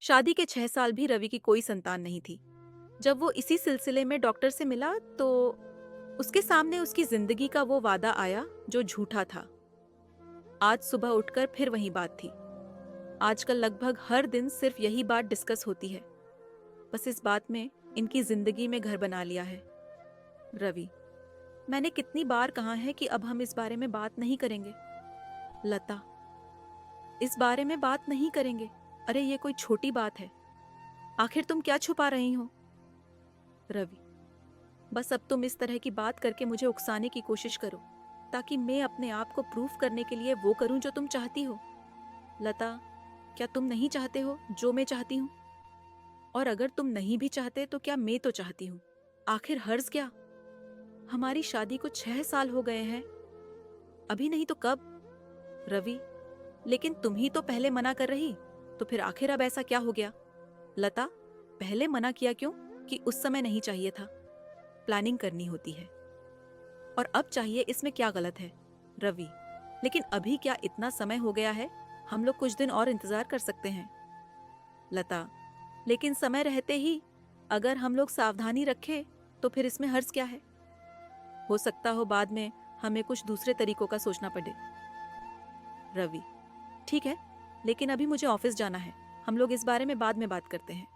शादी के 6 साल भी रवि की कोई संतान नहीं थी। जब वो इसी सिलसिले में डॉक्टर से मिला तो उसके सामने उसकी जिंदगी का वो वादा आया जो झूठा था। आज सुबह उठकर फिर वही बात थी। आजकल लगभग हर दिन सिर्फ यही बात डिस्कस होती है। बस इस बात में इनकी जिंदगी में घर बना लिया है। रवि, मैंने कितनी बार कहा है कि अब हम इस बारे में बात नहीं करेंगे। लता, इस बारे में बात नहीं करेंगे। अरे ये कोई छोटी बात है। आखिर तुम क्या छुपा रही हो? रवि, बस अब तुम इस तरह की बात करके मुझे उकसाने की कोशिश करो ताकि मैं अपने आप को प्रूफ करने के लिए वो करूं जो तुम चाहती हो। लता, क्या तुम नहीं चाहते हो जो मैं चाहती हूँ? और अगर तुम नहीं भी चाहते तो क्या मैं तो चाहती हूँ। आखिर हर्ज क्या? हमारी शादी को 6 साल हो गए हैं। अभी नहीं तो कब? रवि, लेकिन तुम ही तो पहले मना कर रही, तो फिर आखिर अब ऐसा क्या हो गया? लता, पहले मना किया क्यों? कि उस समय नहीं चाहिए था। प्लानिंग करनी होती है और अब चाहिए, इसमें क्या गलत है? रवि, लेकिन अभी क्या इतना समय हो गया है? हम लोग कुछ दिन और इंतजार कर सकते हैं। लता, लेकिन समय रहते ही अगर हम लोग सावधानी रखें तो फिर इसमें हर्ज क्या है? हो सकता हो बाद में हमें कुछ दूसरे तरीकों का सोचना पड़े। रवि, ठीक है, लेकिन अभी मुझे ऑफिस जाना है। हम लोग इस बारे में बाद में बात करते हैं।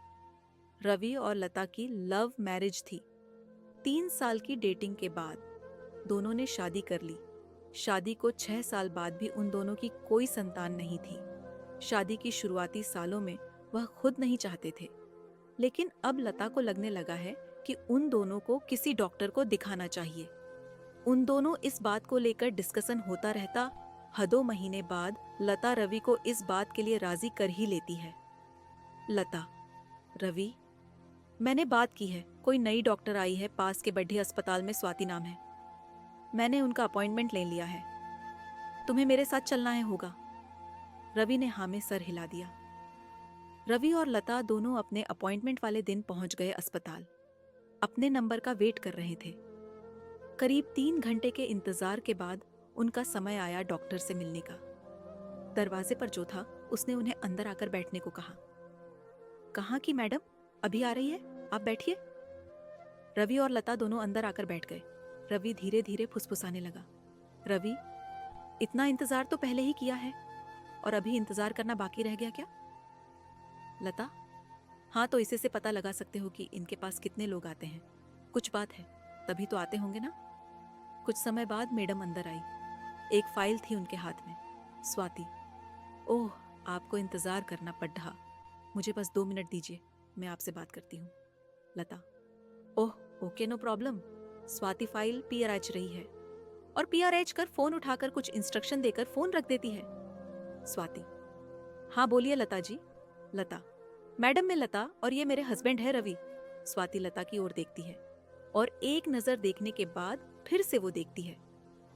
रवि और लता की लव मैरिज थी। 3 साल की डेटिंग के बाद दोनों ने शादी कर ली। शादी को 6 साल बाद भी उन दोनों की कोई संतान नहीं थी। शादी की शुरुआती सालों में वह खुद नहीं चाहते थे, लेकिन अब लता को लगने लगा है कि उन दोनों को किसी डॉक्टर को दिखाना चाहिए। उन दोनों इस बात को लेकर डिस्कशन होता रहता। हदों महीने बाद लता रवि को इस बात के लिए राजी कर ही लेती है। लता, रवि, मैंने बात की है। कोई नई डॉक्टर आई है पास के बड्ढी अस्पताल में, स्वाति नाम है। मैंने उनका अपॉइंटमेंट ले लिया है। तुम्हें मेरे साथ चलना है होगा। रवि ने हाँ में सर हिला दिया। रवि और लता दोनों अपने अपॉइंटमेंट वाले दिन पहुंच गए अस्पताल। अपने नंबर का वेट कर रहे थे। करीब 3 घंटे के इंतजार के बाद उनका समय आया डॉक्टर से मिलने का। दरवाजे पर जो था उसने उन्हें अंदर आकर बैठने को कहा। कहाँ की मैडम, अभी आ रही है, आप बैठिए। रवि और लता दोनों अंदर आकर बैठ गए। रवि धीरे धीरे फुसफुसाने लगा। रवि, इतना इंतजार तो पहले ही किया है और अभी इंतजार करना बाकी रह गया क्या? लता, हाँ, तो इसे से पता लगा सकते हो कि इनके पास कितने लोग आते हैं। कुछ बात है तभी तो आते होंगे ना। कुछ समय बाद मैडम अंदर आई। एक फाइल थी उनके हाथ में। स्वाति, ओह, आपको इंतजार करना पड़ रहा। मुझे बस 2 मिनट दीजिए, मैं आपसे बात करती हूँ। Lata, oh, okay, no problem. Swati file पीआरएच रही है और पीआरएच कर फोन उठाकर कुछ इंस्ट्रक्शन देकर फोन रख देती है। स्वाति, हाँ बोलिए लता जी। लता, मैडम मैं लता और ये मेरे हस्बैंड है रवि। स्वाति लता की ओर देखती है और एक नजर देखने के बाद फिर से वो देखती है।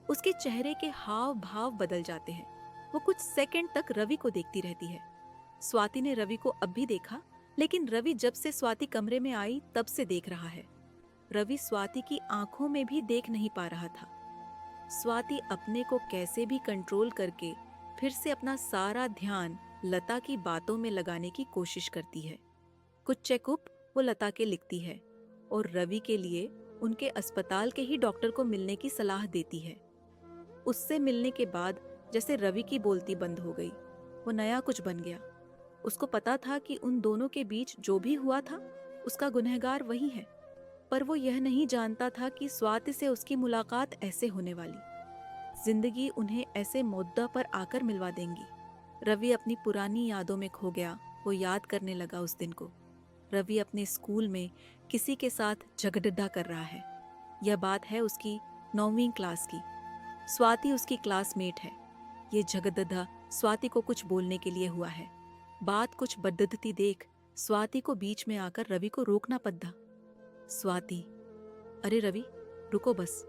उसके चेहरे के हाव भाव बदल जाते हैं। वो कुछ सेकंड तक रवि को देखती रहती है। स्वाति ने रवि को अब भी देखा, लेकिन रवि जब से स्वाति कमरे में आई तब से देख रहा है। रवि स्वाति की आंखों में भी देख नहीं पा रहा था। स्वाति अपने को कैसे भी कंट्रोल करके फिर से अपना सारा ध्यान लता की बातों में लगाने की कोशिश करती है। कुछ चेकअप वो लता के लिखती है और रवि के लिए उनके अस्पताल के ही डॉक्टर को मिलने की सलाह देती है। उससे मिलने के बाद जैसे रवि की बोलती बंद हो गई। वो नया कुछ बन गया। उसको पता था कि उन दोनों के बीच जो भी हुआ था उसका गुनहगार वही है, पर वो यह नहीं जानता था कि स्वाति से उसकी मुलाकात ऐसे होने वाली। जिंदगी उन्हें ऐसे मुद्दा पर आकर मिलवा देंगी। रवि अपनी पुरानी यादों में खो गया। वो याद करने लगा उस दिन को। रवि अपने स्कूल में किसी के साथ झगड़ा कर रहा है। यह बात है उसकी 9वीं क्लास की। स्वाति उसकी क्लासमेट है। ये झगड़ा स्वाति को कुछ बोलने के लिए हुआ है। बात कुछ बदलती देख स्वाति को बीच में आकर रवि को रोकना पड़ा। स्वाति, अरे रवि, रुको बस,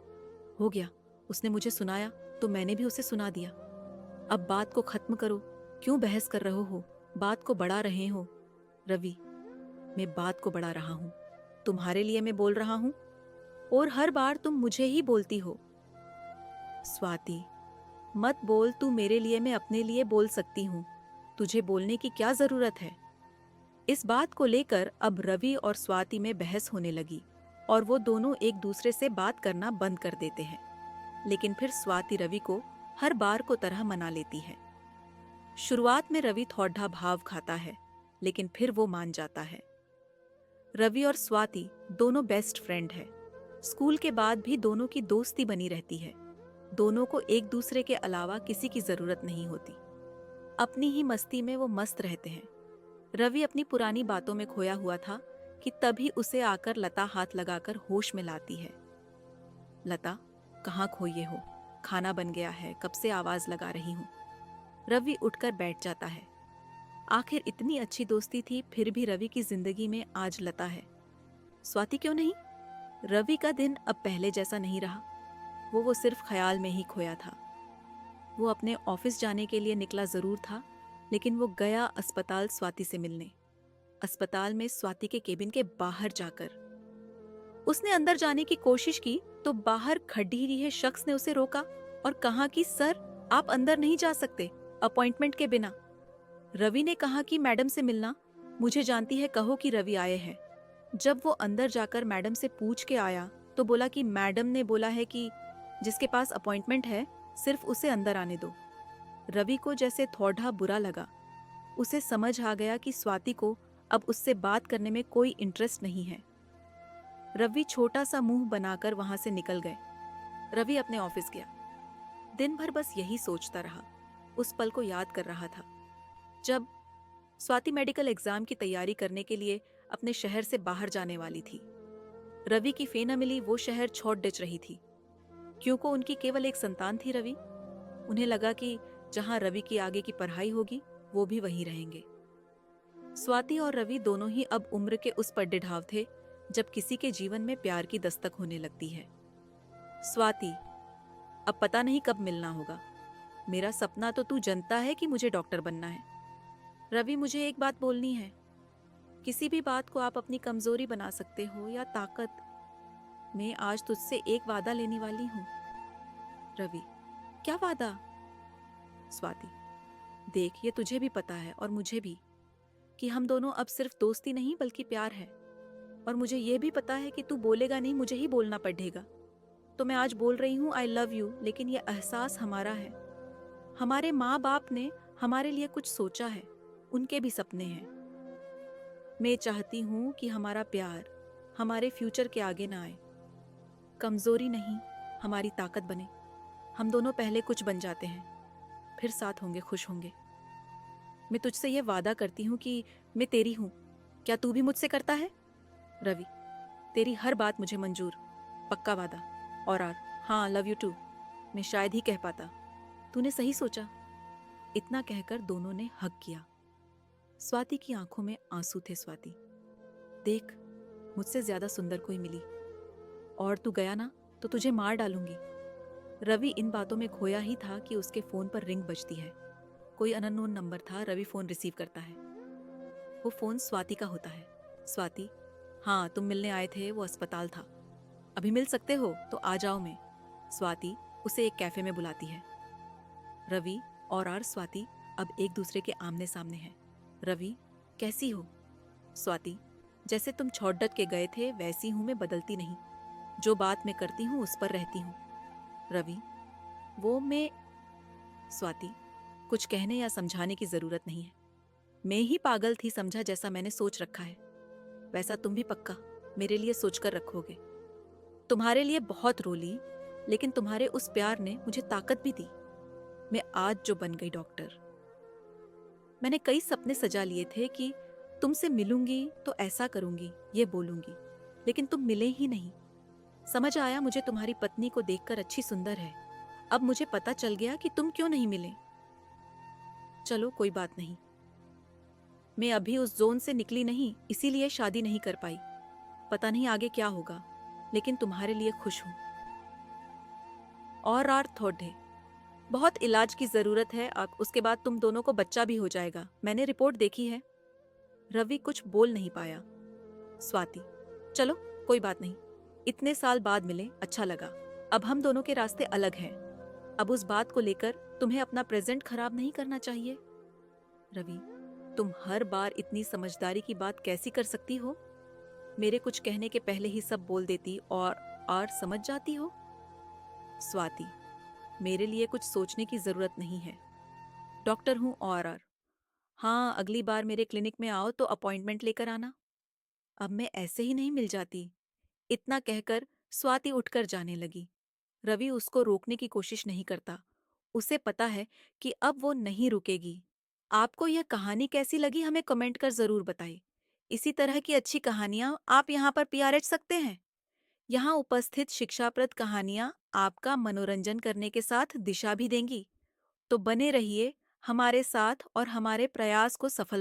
हो गया। उसने मुझे सुनाया तो मैंने भी उसे सुना दिया। अब बात को खत्म करो। क्यों बहस कर रहे हो? बात को बढ़ा रहे हो। रवि, मैं बात को बढ़ा रहा हूं। तुम्हारे लिए मैं बोल रहा हूं और हर बार तुम मुझे ही बोलती हो। स्वाति, मत बोल तू मेरे लिए, मैं अपने लिए बोल सकती हूँ। तुझे बोलने की क्या जरूरत है? इस बात को लेकर अब रवि और स्वाति में बहस होने लगी और वो दोनों एक दूसरे से बात करना बंद कर देते हैं। लेकिन फिर स्वाति रवि को हर बार को तरह मना लेती है। शुरुआत में रवि थोड़ा भाव खाता है, लेकिन फिर वो मान जाता है। रवि और स्वाति दोनों बेस्ट फ्रेंड है। स्कूल के बाद भी दोनों की दोस्ती बनी रहती है। दोनों को एक दूसरे के अलावा किसी की जरूरत नहीं होती। अपनी ही मस्ती में वो मस्त रहते हैं। रवि अपनी पुरानी बातों में खोया हुआ था कि तभी उसे आकर लता हाथ लगाकर होश में लाती है। लता, कहाँ खोए हो? खाना बन गया है, कब से आवाज लगा रही हूँ। रवि उठकर बैठ जाता है। आखिर इतनी अच्छी दोस्ती थी, फिर भी रवि की जिंदगी में आज लता है। स्वाति क्यों नहीं? रवि का दिन अब पहले जैसा नहीं रहा। वो सिर्फ ख्याल में ही खोया था। वो अपने ऑफिस जाने के लिए निकला जरूर था, लेकिन वो गया अस्पताल स्वाति से मिलने। अस्पताल में स्वाति के केबिन के बाहर जाकर उसने अंदर जाने की कोशिश की तो बाहर खड़ी रहे शख्स ने उसे रोका और कहा कि सर, आप अंदर नहीं जा सकते अपॉइंटमेंट के बिना। रवि ने कहा कि मैडम से मिलना, मुझे जानती है, कहो कि रवि आए हैं। जब वो अंदर जाकर मैडम से पूछ के आया तो बोला कि मैडम ने बोला है कि जिसके पास अपॉइंटमेंट है सिर्फ उसे अंदर आने दो। रवि को जैसे थोड़ा बुरा लगा। उसे समझ आ गया कि स्वाति को अब उससे बात करने में कोई इंटरेस्ट नहीं है। रवि छोटा सा मुंह बनाकर वहां से निकल गए। रवि अपने ऑफिस गया। दिन भर बस यही सोचता रहा, उस पल को याद कर रहा था जब स्वाति मेडिकल एग्जाम की तैयारी करने के लिए अपने शहर से बाहर जाने वाली थी। रवि की फे न मिली वो शहर छोड़ डिच रही थी, क्योंकि उनकी केवल एक संतान थी रवि। उन्हें लगा कि जहां रवि की आगे की पढ़ाई होगी वो भी वहीं रहेंगे। स्वाति और रवि दोनों ही अब उम्र के उस पड्डे ढाव थे जब किसी के जीवन में प्यार की दस्तक होने लगती है। स्वाति, अब पता नहीं कब मिलना होगा। मेरा सपना तो तू जानता है कि मुझे डॉक्टर बनना है। रवि, मुझे एक बात बोलनी है। किसी भी बात को आप अपनी कमजोरी बना सकते हो या ताकत। मैं आज तुझसे एक वादा लेने वाली हूं। रवि, क्या वादा? स्वाति, देख, ये तुझे भी पता है और मुझे भी कि हम दोनों अब सिर्फ दोस्ती नहीं बल्कि प्यार है। और मुझे ये भी पता है कि तू बोलेगा नहीं, मुझे ही बोलना पड़ेगा। तो मैं आज बोल रही हूँ आई लव यू, लेकिन ये एहसास हमारा है। हमारे माँ बाप ने हमारे लिए कुछ सोचा है, उनके भी सपने हैं। मैं चाहती हूँ कि हमारा प्यार हमारे फ्यूचर के आगे ना आए, कमजोरी नहीं हमारी ताकत बने। हम दोनों पहले कुछ बन जाते हैं, फिर साथ होंगे, खुश होंगे। मैं तुझसे यह वादा करती हूँ कि मैं तेरी हूँ। क्या तू भी मुझसे करता है? रवि, तेरी हर बात मुझे मंजूर, पक्का वादा। और हाँ, लव यू टू। मैं शायद ही कह पाता। तूने सही सोचा। इतना कहकर दोनों ने हग किया। स्वाति की आंखों में आंसू थे। स्वाति, देख, मुझसे ज्यादा सुंदर कोई मिली और तू गया ना तो तुझे मार डालूंगी। रवि इन बातों में खोया ही था कि उसके फोन पर रिंग बजती है। कोई अननोन नंबर था। रवि फोन रिसीव करता है। वो फोन स्वाति का होता है। स्वाति, हाँ, तुम मिलने आए थे, वो अस्पताल था। अभी मिल सकते हो तो आ जाओ। मैं स्वाति उसे एक कैफे में बुलाती है। रवि और स्वाति अब एक दूसरे के आमने सामने हैं। रवि, कैसी हो? स्वाति, जैसे तुम छोड़ डट के गए थे वैसी हूं मैं, बदलती नहीं। जो बात मैं करती हूँ उस पर रहती हूँ। रवि, वो मैं। स्वाति, कुछ कहने या समझाने की जरूरत नहीं है। मैं ही पागल थी समझा, जैसा मैंने सोच रखा है वैसा तुम भी पक्का मेरे लिए सोचकर रखोगे। तुम्हारे लिए बहुत रो ली, लेकिन तुम्हारे उस प्यार ने मुझे ताकत भी दी। मैं आज जो बन गई डॉक्टर। मैंने कई सपने सजा लिए थे कि तुमसे मिलूंगी तो ऐसा करूंगी, ये बोलूंगी, लेकिन तुम मिले ही नहीं। समझ आया मुझे तुम्हारी पत्नी को देखकर अच्छी सुंदर है। अब मुझे पता चल गया कि तुम क्यों नहीं मिले। चलो कोई बात नहीं, मैं अभी उस जोन से निकली नहीं, इसीलिए शादी नहीं कर पाई। पता नहीं आगे क्या होगा, लेकिन तुम्हारे लिए खुश हूं। और थोड़े बहुत इलाज की जरूरत है, आप उसके बाद तुम दोनों को बच्चा भी हो जाएगा। मैंने रिपोर्ट देखी है। रवि कुछ बोल नहीं पाया। स्वाति, चलो कोई बात नहीं, इतने साल बाद मिले, अच्छा लगा। अब हम दोनों के रास्ते अलग हैं। अब उस बात को लेकर तुम्हें अपना प्रेजेंट खराब नहीं करना चाहिए। रवि, तुम हर बार इतनी समझदारी की बात कैसी कर सकती हो? मेरे कुछ कहने के पहले ही सब बोल देती और समझ जाती हो। स्वाति, मेरे लिए कुछ सोचने की जरूरत नहीं है। डॉक्टर हूँ और हाँ, अगली बार मेरे क्लिनिक में आओ तो अपॉइंटमेंट लेकर आना। अब मैं ऐसे ही नहीं मिल जाती। इतना कहकर स्वाति उठकर जाने लगी। रवि उसको रोकने की कोशिश नहीं करता। उसे पता है कि अब वो नहीं रुकेगी। आपको यह कहानी कैसी लगी हमें कमेंट कर जरूर बताइए। इसी तरह की अच्छी कहानियां आप यहाँ पर पीआरएच सकते हैं। यहाँ उपस्थित शिक्षाप्रद कहानियां आपका मनोरंजन करने के साथ दिशा भी देंगी। तो बने रहिए हमारे साथ और हमारे प्रयास को सफल